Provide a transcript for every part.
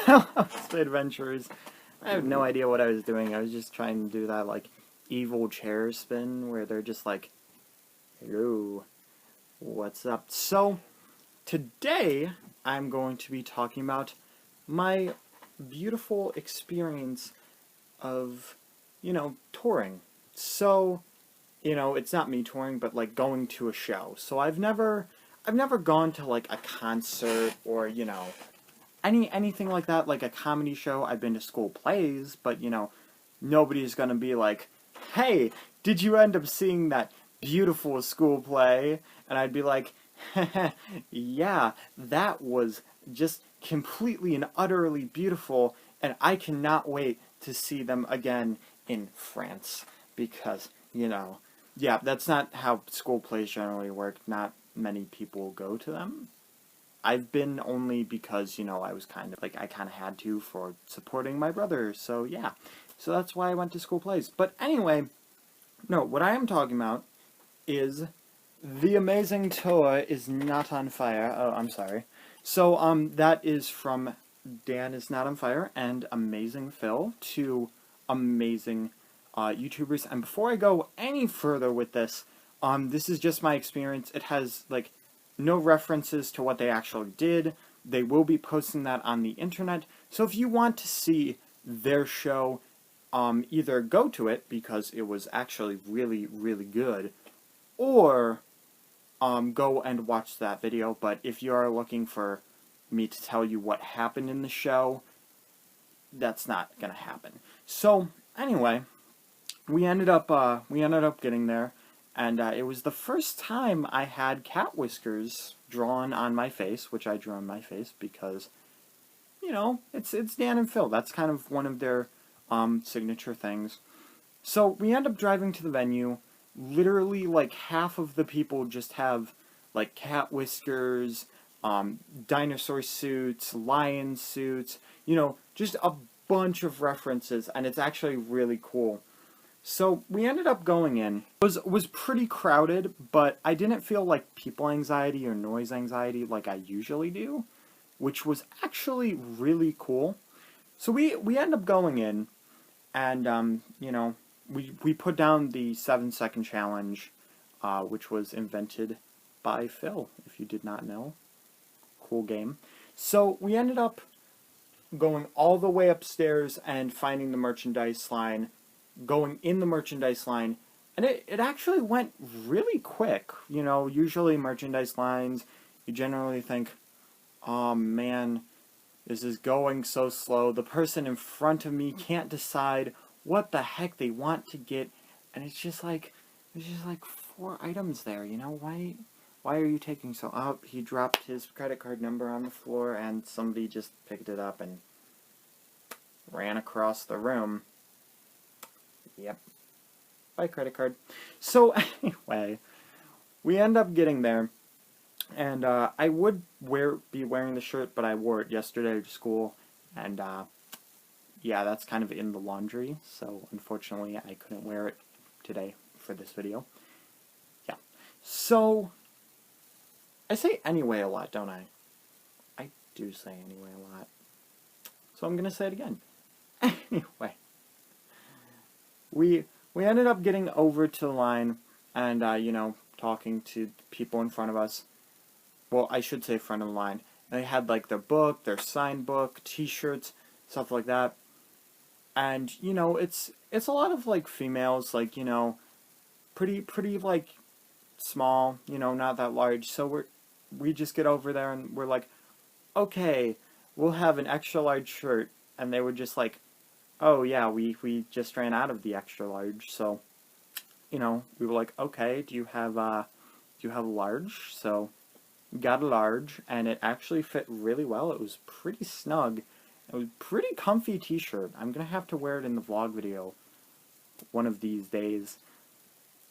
Spade Advetnrues. I have no idea what I was doing. I was just trying to do that, like, evil chair spin where they're just like, hello, what's up? So, today I'm going to be talking about my beautiful experience of, touring. So, it's not me touring, but, like, going to a show. So I've never gone to, like, a concert or, anything like that, like a comedy show. I've been to school plays, but, nobody's gonna be like, hey, did you end up seeing that beautiful school play? And I'd be like, yeah, that was just completely and utterly beautiful, and I cannot wait to see them again in France, because, yeah, that's not how school plays generally work. Not many people go to them. I've been only because, I was kind of, like, I kind of had to for supporting my brother, so yeah. So that's why I went to school plays. But anyway, no, what I am talking about is The Amazing Toa Is Not on Fire. Oh, I'm sorry. So, that is from Dan Is Not on Fire and Amazing Phil, two amazing YouTubers. And before I go any further with this, this is just my experience. It has, like, no references to what they actually did. They will be posting that on the internet. So if you want to see their show, either go to it because it was actually really, really good, or go and watch that video. But if you are looking for me to tell you what happened in the show, that's not gonna happen. So anyway, we ended up getting there. And it was the first time I had cat whiskers drawn on my face, which I drew on my face because, it's Dan and Phil. That's kind of one of their signature things. So we end up driving to the venue. Literally, like, half of the people just have, like, cat whiskers, dinosaur suits, lion suits, just a bunch of references, and it's actually really cool. So we ended up going in. It was pretty crowded, but I didn't feel like people anxiety or noise anxiety like I usually do, which was actually really cool. So we ended up going in, and we put down the 7-second challenge, which was invented by Phil, if you did not know. Cool game. So we ended up going all the way upstairs and finding the merchandise line, going in the merchandise line, and it actually went really quick. Usually merchandise lines, you generally think, oh man, this is going so slow. The person in front of me can't decide what the heck they want to get, and it's just like, there's just like 4 items there, why are you taking so... Oh, he dropped his credit card number on the floor, and somebody just picked it up and ran across the room. Yep. Bye, credit card. So, anyway, we end up getting there, and I would be wearing the shirt, but I wore it yesterday to school, and yeah, that's kind of in the laundry, so unfortunately I couldn't wear it today for this video. Yeah. So, I say anyway a lot, don't I? I do say anyway a lot. So I'm gonna say it again. Anyway. We ended up getting over to the line and, talking to people in front of us. Well, I should say front of the line. They had, like, their book, their signed book, t-shirts, stuff like that. And, it's a lot of, like, females, like, pretty, like, small, not that large. So we just get over there and we're like, okay, we'll have an extra large shirt. And they were just like, oh yeah, we just ran out of the extra large, so, we were like, okay, do you have a large? So, we got a large, and it actually fit really well. It was pretty snug. It was a pretty comfy t-shirt. I'm gonna have to wear it in the vlog video one of these days.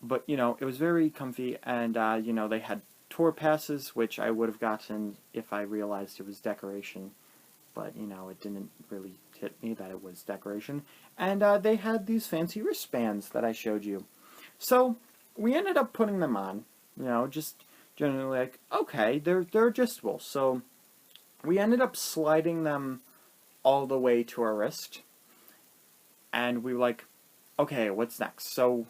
But, it was very comfy, and, they had tour passes, which I would have gotten if I realized it was decoration. But, it didn't really hit me that it was decoration. And they had these fancy wristbands that I showed you. So, we ended up putting them on. Just generally like, okay, they're adjustable. So, we ended up sliding them all the way to our wrist. And we were like, okay, what's next? So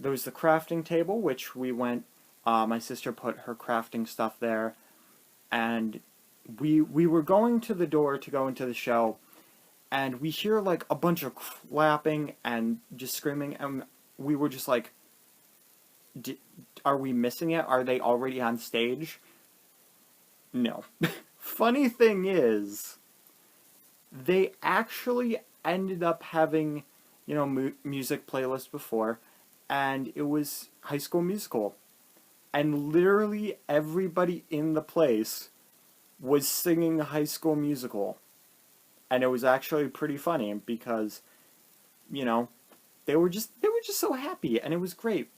there was the crafting table, which we went, my sister put her crafting stuff there, and we were going to the door to go into the show, and we hear like a bunch of clapping and just screaming, and we were just like, are we missing it? Are they already on stage? No. Funny thing is, they actually ended up having, you know, music playlist before, and it was High School Musical. And literally everybody in the place was singing High School Musical. And it was actually pretty funny because, you know, they were just so happy, and it was great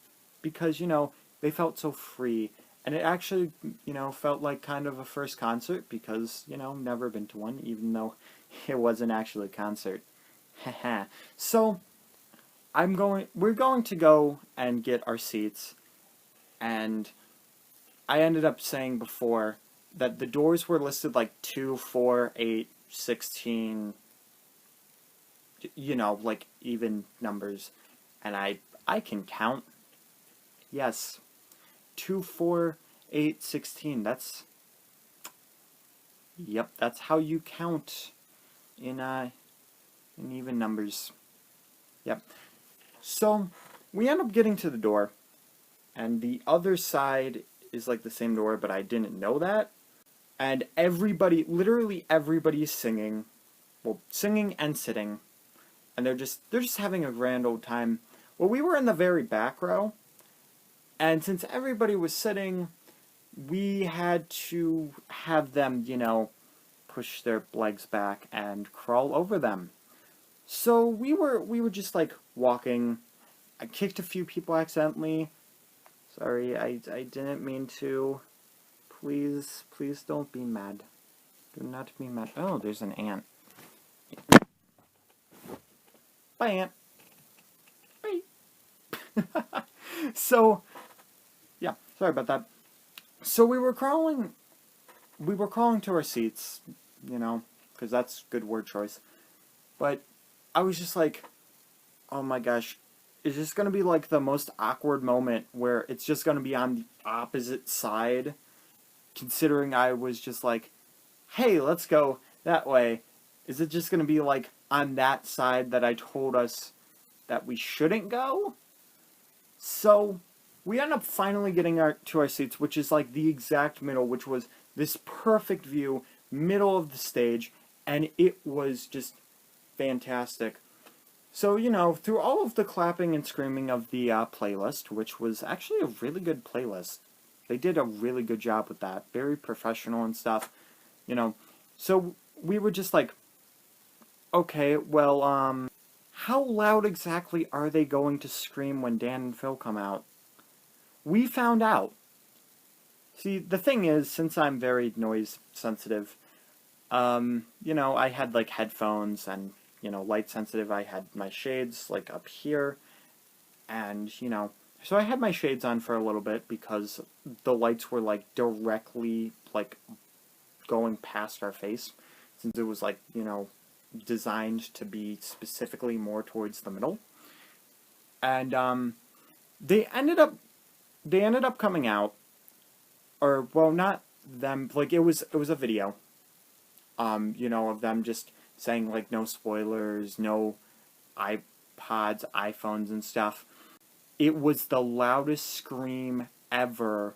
because, you know, they felt so free. And it actually, you know, felt like kind of a first concert because, you know, never been to one, even though it wasn't actually a concert. So, we're going to go and get our seats, and I ended up saying before that the doors were listed like 2, 4, 8, 16, you know, like even numbers, and I can count. Yes, 2, 4, 8, 16, yep, that's how you count in even numbers. Yep. So, we end up getting to the door, and the other side is like the same door, but I didn't know that. And everybody, literally everybody is singing. Well, singing and sitting. And they're just having a grand old time. Well, we were in the very back row, and since everybody was sitting, we had to have them, you know, push their legs back and crawl over them. So we were just like walking. I kicked a few people accidentally. Sorry, I didn't mean to. Please don't be mad. Do not be mad. Oh, there's an ant. Bye, ant. Bye. So, yeah, sorry about that. So we were crawling to our seats, you know, because that's good word choice. But I was just like, oh my gosh, is this going to be like the most awkward moment where it's just going to be on the opposite side? Considering I was just like, hey, let's go that way. Is it just going to be like on that side that I told us that we shouldn't go? So we end up finally getting to our seats, which is like the exact middle, which was this perfect view, middle of the stage, and it was just fantastic. So, you know, through all of the clapping and screaming of the playlist, which was actually a really good playlist, they did a really good job with that, very professional and stuff, you know. So we were just like, okay, well, how loud exactly are they going to scream when Dan and Phil come out? We found out. See, the thing is, since I'm very noise sensitive, you know, I had like headphones and, you know, light sensitive. I had my shades like up here, and, you know, so I had my shades on for a little bit because the lights were like directly like going past our face, since it was like, you know, designed to be specifically more towards the middle. And they ended up coming out, or well, not them, like it was a video, you know, of them just saying like no spoilers, no iPods, iPhones and stuff. It was the loudest scream ever.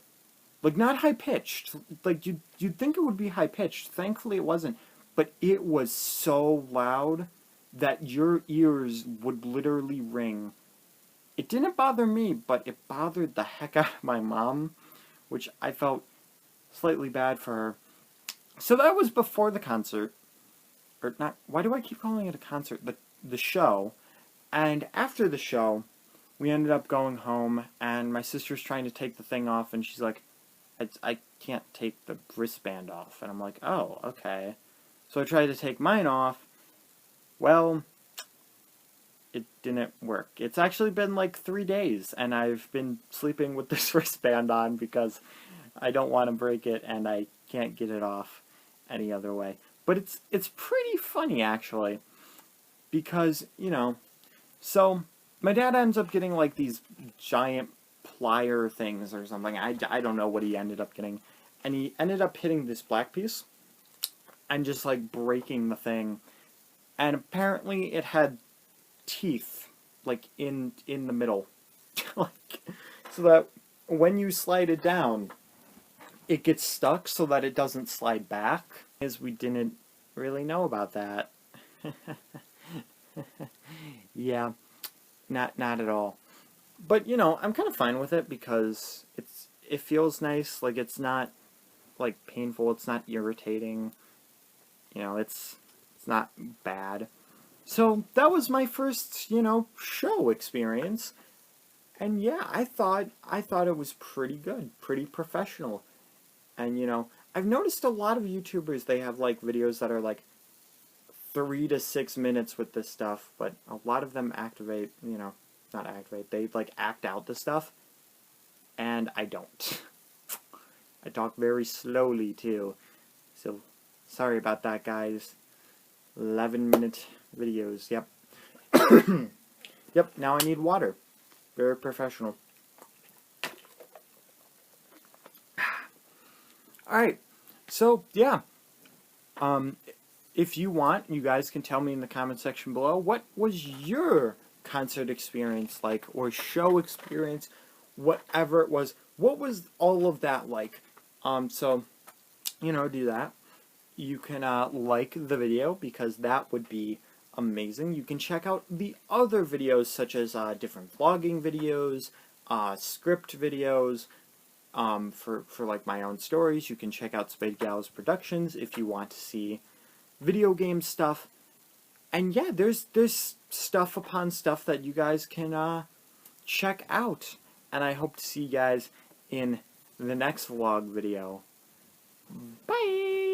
Like, not high-pitched. Like, you'd think it would be high-pitched. Thankfully, it wasn't. But it was so loud that your ears would literally ring. It didn't bother me, but it bothered the heck out of my mom, which I felt slightly bad for her. So that was before the concert. Or not, why do I keep calling it a concert? The show. And after the show, we ended up going home, and my sister's trying to take the thing off, and she's like, I can't take the wristband off. And I'm like, oh, okay. So I tried to take mine off. Well, it didn't work. It's actually been like 3 days, and I've been sleeping with this wristband on because I don't want to break it, and I can't get it off any other way. But it's pretty funny, actually, because, so my dad ends up getting, like, these giant plier things or something. I don't know what he ended up getting. And he ended up hitting this black piece and just, like, breaking the thing. And apparently it had teeth, like, in the middle. Like, so that when you slide it down, it gets stuck so that it doesn't slide back. As we didn't really know about that. Yeah, not at all. But, I'm kind of fine with it because it feels nice. Like, it's not, like, painful. It's not irritating. It's not bad. So that was my first, show experience. And yeah, I thought it was pretty good, pretty professional. And I've noticed a lot of YouTubers, they have like videos that are like 3 to 6 minutes with this stuff, but a lot of them activate, not activate, they like act out the stuff, and I don't. I talk very slowly too. So sorry about that, guys. 11-minute videos, yep. Yep, now I need water. Very professional. Alright, so yeah. If you want, you guys can tell me in the comment section below, what was your concert experience like, or show experience, whatever it was. What was all of that like? So, do that. You can like the video, because that would be amazing. You can check out the other videos, such as different vlogging videos, script videos, for like my own stories. You can check out Spade Gals Productions if you want to see video game stuff. And yeah, there's stuff upon stuff that you guys can check out. And I hope to see you guys in the next vlog video. Bye!